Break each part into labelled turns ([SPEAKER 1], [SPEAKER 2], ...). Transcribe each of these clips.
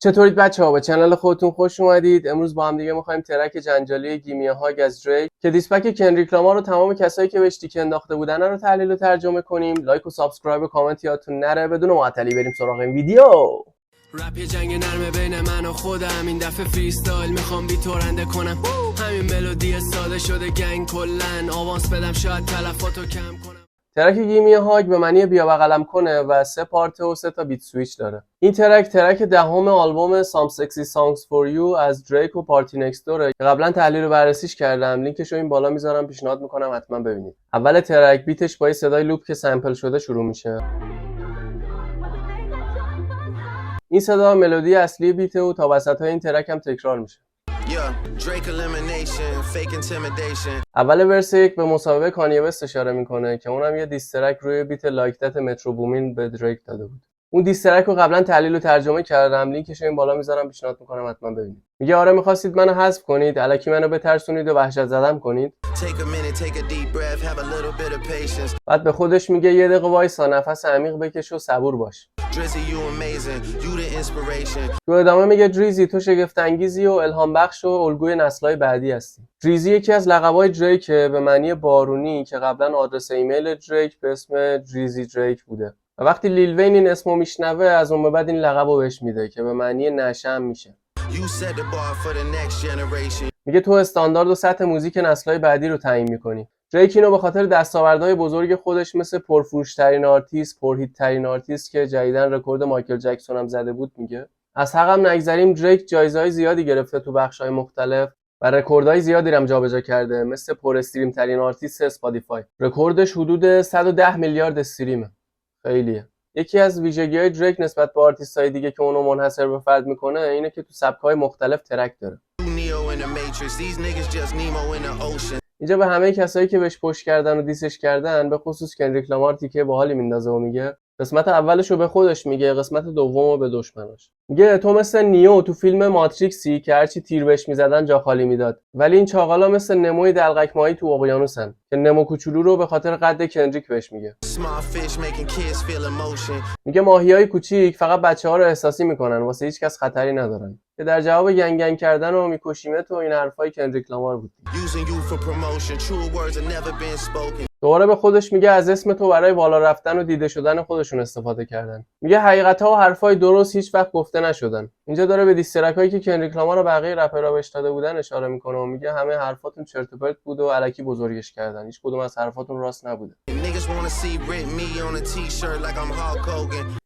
[SPEAKER 1] چطورید بچه‌ها؟ به کانال خودتون خوش اومدید. امروز با هم دیگه می‌خوایم ترک جنجالی گیمی هاگ از دریک که دیسپک کنریک لامار رو تمام کسایی که بهش تیک انداخته بودن رو تحلیل و ترجمه کنیم. لایک و سابسکرایب و کامنت یادتون نره. بدون معطلی بریم سراغ این ویدیو.
[SPEAKER 2] رپ یه جنگ نرمه بین من و خودم، این دفعه فریستایل میخوام بی تورنده کنم. همین ملودی ساده شده گنگ کلن، آوانس بدم شاید تلفاتو کم کنم.
[SPEAKER 1] ترک گیمی هاگ به معنی بیا بغلم کنه و 3 پارت و 3 تا بیت سویچ داره. این ترک دهم آلبوم Some Sexy Songs For You از دریک و پارتی نکست دوره که قبلا تحلیل و بررسیش کردم. لینکش رو این بالا میذارم، پیشنهاد میکنم حتما ببینید. اول ترک بیتش با صدای لوپ که سامپل شده شروع میشه. این صدا ملودی اصلی بیت و تا وسطای این ترک هم تکرار میشه. اول ورس 1 به مصاحبه کانیه وست اشاره میکنه که اونم یه دیسترک روی بیت لایک دت مترو بومین به دریک داده بود. اون دیسترک رو قبلا تحلیل و ترجمه کردم، لینکش این بالا میذارم، پیشنهاد میکنم حتما ببینید. میگه آره میخواستید منو حذف کنید، الکی منو بترسونید و وحشت زدم کنید. بعد به خودش میگه یه دقیقه وایسا، نفس عمیق بکش و صبور باش. تو ادامه میگه دریزی تو شگفت انگیزی و الهام بخش و الگوی نسل‌های بعدی هستی. دریزی یکی از لقب‌های دریک به معنی بارونی که قبلا آدرس ایمیل دریک به اسم دریزی دریک بوده. و وقتی لیل وین این اسمو میشنوه از اون به بعد این لقبو بهش میده که به معنی نشأم میشه. میگه تو استاندارد و سطح موزیک نسل‌های بعدی رو تعیین می‌کنی. دریک اینو به خاطر دستاوردهای بزرگ خودش مثل پرفروش‌ترین آرتیست، پرهیت‌ترین آرتیست که جدیداً رکورد مایکل جکسون هم زده بود میگه. از حقم نگذریم دریک جایزه‌های زیادی گرفته تو بخش‌های مختلف و رکوردهای زیادی هم جابجا کرده، مثل پر استریم ترین آرتیست اسپاتیفای. رکوردش حدود 110 میلیارد استریمه. خیلیه. یکی از ویژگی‌های دریک نسبت به آرتیست‌های دیگه که اونو منحصر به فرد میکنه اینه که تو سبک‌های مختلف ترک داره. اینجا به همه کسایی که بهش پشت کردن و دیسش کردن، به خصوص کنریک لامار تیکه باحالی میندازه و میگه قسمت اولش رو به خودش میگه، قسمت دومو به دشمناش. میگه تو مثل نیو تو فیلم ماتریکسی که هرچی تیر بهش میزدن جا خالی میداد، ولی این چاقالا مثل نموی دلقک ماهی تو اقیانوسن که نمو کوچولو رو به خاطر قد کنریک بهش میگه. میگه ماهیای کوچیک فقط بچه‌ها رو احساسی میکنن، واسه هیچ کس خطری ندارن. که در جواب گنگ کردن و میکشیمت و این حرفای کنریک لامار بود. دوباره به خودش میگه از اسم تو برای بالا رفتن و دیده شدن خودشون استفاده کردن. میگه حقیقت‌ها و حرفای درست هیچ وقت گفته نشدن. اینجا داره به دیسترکایی که کنریک لامار و بقیه رپرها بهش داده بودن اشاره میکنه و میگه همه حرفاتون چرت و پرت بود و الکی بزرگش کردن. هیچ کدوم از حرفاتون راست نبوده.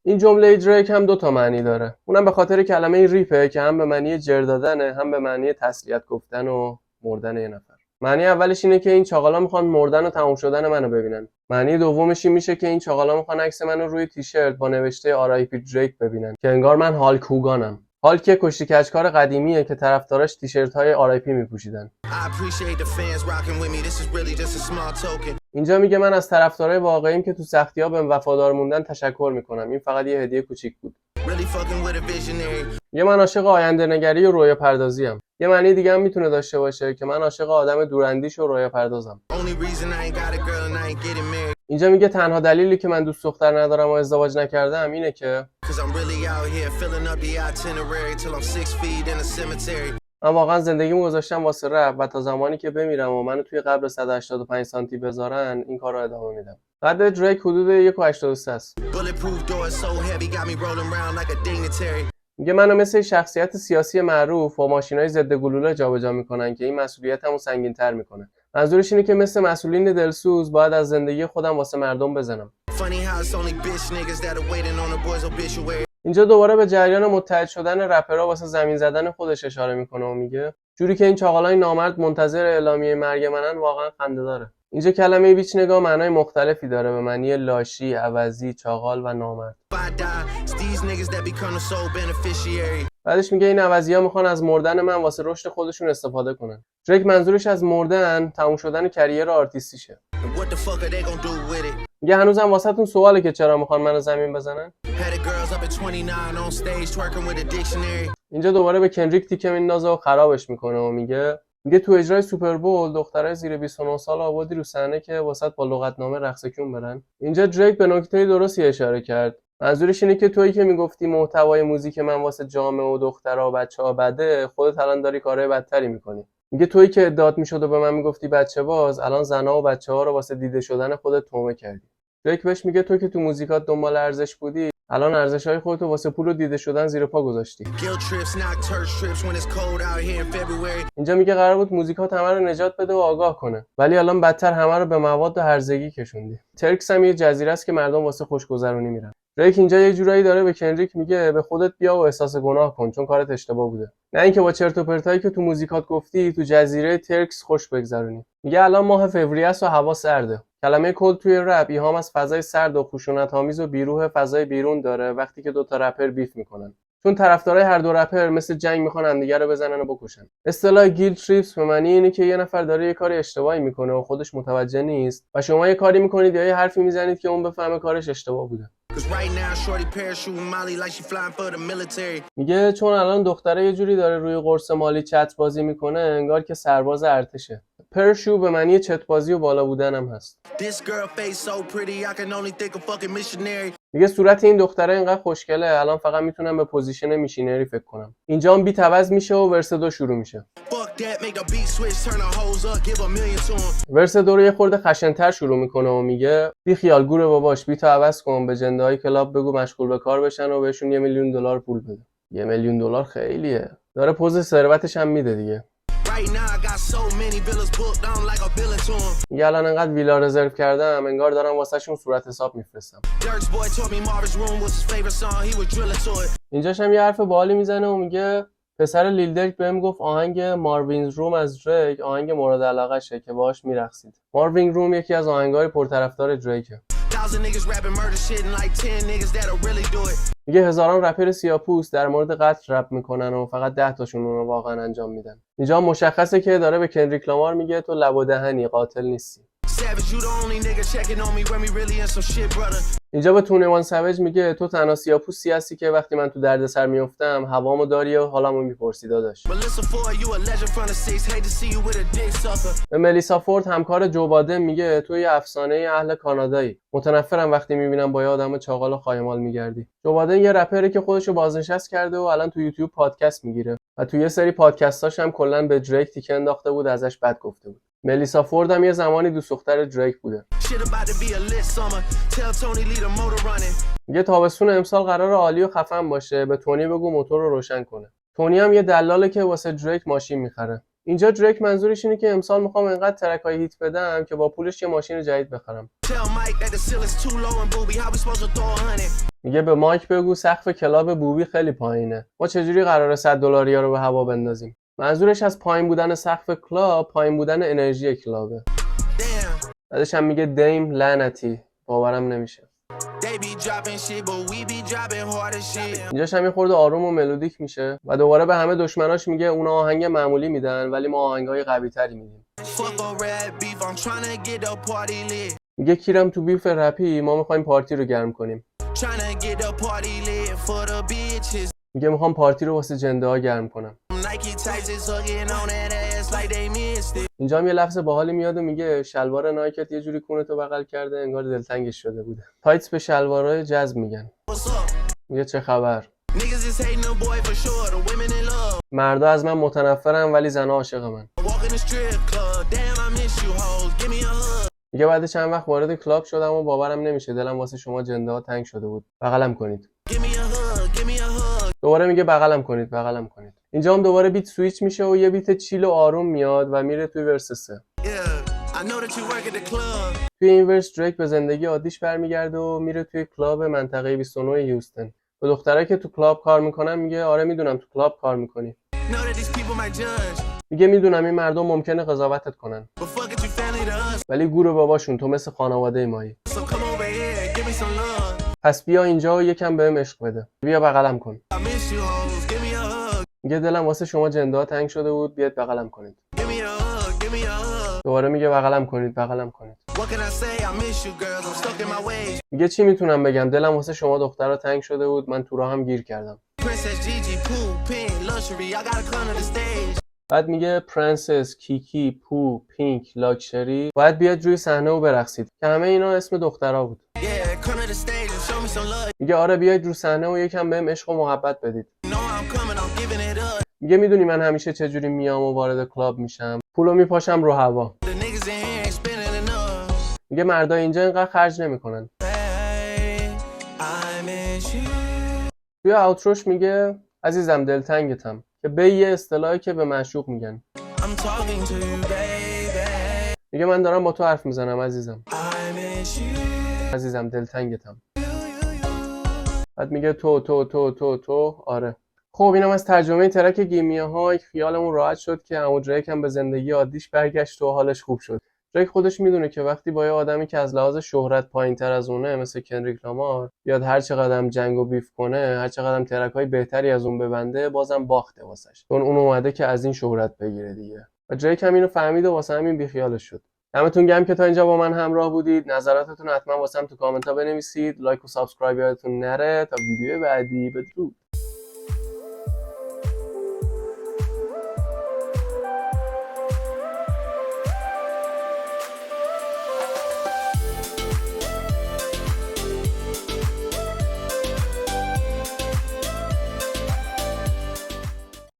[SPEAKER 1] این جمله دریک هم 2 تا معنی داره. اونم به خاطر کلمه ریپه که هم به معنی جر دادنه، هم به معنی تسلیت گفتن و مردن یه نفر. معنی اولش اینه که این چاقالا میخوان مردن و تموم شدن منو ببینن. معنی دومش این میشه که این چاقالا میخوان عکس منو روی تیشرت با نوشته RIP دریک ببینن که انگار من هالک هوگانم. هالک کشتی کچکار قدیمیه که طرفداراش تیشرت‌های RIP میپوشیدن. اینجا میگه من از طرفدارای واقعیم که تو سختی‌ها بهم وفادار موندن تشکر میکنم. این فقط یه هدیه کوچیک بود. یه من عاشق آینده نگری و رویا پردازیم. یه معنی دیگه هم میتونه داشته باشه که من عاشق آدم دوراندیش و رویا پردازم. اینجا میگه تنها دلیلی که من دوست دختر ندارم و ازدواج نکردم اینه که من واقعا زندگیمو گذاشتم واسه رپ و تا زمانی که بمیرم و منو توی قبر 185 سانتی بذارن این کارو ادامه میدم. قد دریک حدود 1.83 است. میگه منو مثل شخصیت سیاسی معروف با ماشینای ضد گلوله جابجا میکنن که این مسئولیتمو سنگین‌تر میکنه. منظورش اینه که مثل مسئولین دلسوز باید از زندگی خودم واسه مردم بزنم. اینجا دوباره به جریان متحد شدن رپرها واسه زمین زدن خودش اشاره میکنه و میگه جوری که این چاقالای نامرد منتظر اعلامیه مرگ منن واقعا خنده داره. اینجا کلمه بیچ نگاه معنای مختلفی داره، به معنی لاشی، عوضی، چاقال و نامرد. بعدش میگه این عوضی‌ها میخوان از مردن من واسه رشد خودشون استفاده کنن. دریک منظورش از مردن تموم شدن کریر آرتیستیشه. میگه هنوزم واسهتون سواله که چرا میخوان منو زمین بزنن؟ اینجا دوباره به کنریک تیکه میندازه و خرابش میکنه و میگه تو اجرای سوپر بول دخترای زیر 29 سال آوردی رو صحنه که واسط با لغتنامه رقص کیون برن. اینجا دریک به نکته درستی اشاره کرد. منظورش اینه که تویی که میگفتی محتوای موزیک من واسه جامعه و دخترها و بچه‌ها بده، خودت الان داری کارهای بدتری میکنی. میگه تویی که ادعات میشد و به من میگفتی بچه باز، الان زنا و بچه‌ها رو واسه دیده شدن خودت تومه کردی. دریک بهش میگه تو که تو موزیکات دنبال ارزش بودی، الان ارزش‌های خودت واسه پول و دیده شدن زیر پا گذاشتی. اینجا میگه قرار بود موزیکات همه رو نجات بده و آگاه کنه، ولی الان بدتر همه رو به مواد هرزگی کشوندی. ترکس هم یه جزیره است که مردم واسه خوشگذرونی میرن. دریک اینجا یه جورایی داره به کندریک میگه به خودت بیا و احساس گناه کن چون کارت اشتباه بوده، نه اینکه با چرت و پرتایی که تو موزیکات گفتی تو جزیره ترکس خوش بگذرونی. میگه الان ماه فوریه است و هوا سرده. کلمه کل توی رپ ایهام از فضای سرد و خشونت‌آمیز و بیروح فضای بیرون داره وقتی که دو تا رپر بیف میکنن، چون طرفدارای هر دو رپر مثل جنگ میخوان همدیگه رو بزنن و بکشن. اصطلاح گیلت تریپس به معنی اینه که یه نفر داره یه کار اشتباهی میکنه و خودش متوجه نیست و شما یه کاری میکنید یا یه حرفی میزنید که اون بفهمه کارش اشتباه بوده. میگه چون الان دختره یه جوری داره روی قرص مالی چت بازی میکنه انگار که سرباز ارتشه. پرشو به معنی چت بازی و بالا بودن هم هست. میگه صورت این دختره اینقدر خوشگله الان فقط میتونم به پوزیشن میشینری فکر کنم. اینجا هم بیت عوض میشه و ورس 2 شروع میشه. ورس 2 رو یه خورده خشن‌تر شروع میکنه و میگه بی خیال گوره باباش، بیتو عوض کن، به جنده‌های کلاب بگو مشغول به کار بشن و بهشون $1,000,000 پول بده. $1,000,000 خیلیه. داره پوز ثروتش هم میده دیگه. میگه الان انقدر ویلا رزرو کردم انگار دارم واسه شون صورت حساب میفرستم. اینجاش هم یه حرف باحالی میزنه و میگه پسر لیل درک بهم گفت آهنگ ماروینز روم از دریک آهنگ مورد علاقه‌شه که باهاش میرقصید. ماروین روم یکی از آهنگ‌های پرطرفدار دریکه. میگه هزاران رپر سیاه‌پوست در مورد قتل رپ میکنن و فقط 10 تاشون اون رو واقعا انجام میدن. اینجا مشخصه که داره به کندریک لامار میگه تو لب و دهنی، قاتل نیستی. اینجا به 21 سویج میگه تو تنها سیاه‌پوستی هستی که وقتی من تو دردسر میافتم هوامو داری و حالمو میپرسی داداش. به ملیسا فورد همکار جو بادن میگه تو یه افسانه اهل کانادایی، متنفرم وقتی میبینم با یه آدم چاقال و خایمال میگردی. جو بادن یه رپره که خودشو بازنشست کرده و الان تو یوتیوب پادکست میگیره و تو یه سری پادکستاش هم کلا به دریک تیکه انداخته بود، ازش بد گفته بود. ملیسا فورد هم یه زمانی دوست دختر دریک بوده. میگه تابستون امسال قرار عالی و خفن باشه، به تونی بگو موتور رو روشن کنه. تونی هم یه دلاله که واسه دریک ماشین میخره. اینجا دریک منظورش اینه که امسال میخوام انقدر ترکای هیت بدم که با پولش یه ماشین جدید بخرم. میگه به مایک بگو سقف کلاب بوبی خیلی پایینه، ما چجوری قراره $100 رو به هوا بندازیم؟ منظورش از پایین بودن سقف کلاب پایین بودن انرژی کلابه. بعدش هم میگه دیم لعنتی، باورم نمیشه. اینجاش هم یه خورده آروم و ملودیک میشه و دوباره به همه دشمناش میگه اونا آهنگ معمولی میدن ولی ما آهنگای قوی تری میدیم. میگه کیرم تو بیف رپی، ما میخوایم پارتی رو گرم کنیم. میگه میخوام پارتی رو واسه جنده ها گرم کنم. اینجا هم یه لفظ باحالی میاد و میگه شلوار نایکت یه جوری کونتو بغل کرده انگار دلتنگش شده بوده. تایتس به شلوارهای جذب میگن. میگه چه خبر؟ مردا از من متنفرن ولی زنها عاشق من. میگه بعد چند وقت وارد کلاب شدم و باورم نمیشه، دلم واسه شما جنده ها تنگ شده بود، بغلم کنید. دوباره میگه بغلم کنید بغلم کنید. اینجا هم دوباره بیت سویچ میشه و یه بیت چیل و آروم میاد و میره توی ورس 3. توی این ورس دریک به زندگی عادیش برمیگرده و میره توی کلاب منطقه 29 هیوستن. به دخترایی که تو کلاب کار میکنن میگه آره میدونم تو کلاب کار میکنی. میگه میدونم این مردم ممکنه قضاوتت کنن ولی گور باباشون، تو مثل خانواده مایی. پس بیا اینجا و یکم بهم عشق بده، بیا بغلم کن. میگه دلم واسه شما جنده ها تنگ شده بود، بیاد بغلم کنید. دوباره میگه بغلم کنید بغلم کنید. میگه چی میتونم بگم، دلم واسه شما دخترها تنگ شده بود، من تو راه هم گیر کردم. بعد میگه پرنسس، کیکی، پو، پینک، لاکشری باید بیاد روی صحنه و برقصید که همه اینا اسم دخترها بود. میگه آره بیاید رو صحنه و یکم بهم عشق و محبت بدید. میگه میدونی من همیشه چجوری میام و وارد کلاب میشم، پولو میپاشم رو هوا. میگه مردا اینجا اینقدر خرج نمیکنن. توی اوتروش میگه عزیزم دلتنگتم که به یه اصطلاحی که به معشوق میگن. میگه من دارم با تو حرف میزنم عزیزم. عزیزم دلتنگتم. بعد میگه تو آره. خب اینم از ترجمه ترک گیمیا های. خیالمون راحت شد که عمو دریک هم به زندگی عادیش برگشت و حالش خوب شد. دریک خودش میدونه که وقتی با یه آدمی که از لحاظ شهرت پایین‌تر از اونه مثل کنریک لامار بیاد هر چقدرم جنگ و بیف کنه، هر چقدرم ترک‌های بهتری از اون ببنده، بازم باخته واسش، چون اون اومده که از این شهرت بگیره دیگه. و دریک هم اینو فهمید و واسه همین بیخیالش شد. دمتون گرم که تا اینجا با من همراه بودید. نظراتتون حتما واسم تو کامنت ها بنویسید. لایک و سابسکرایب یادتون نره. تا ویدیو بعدی بدرود.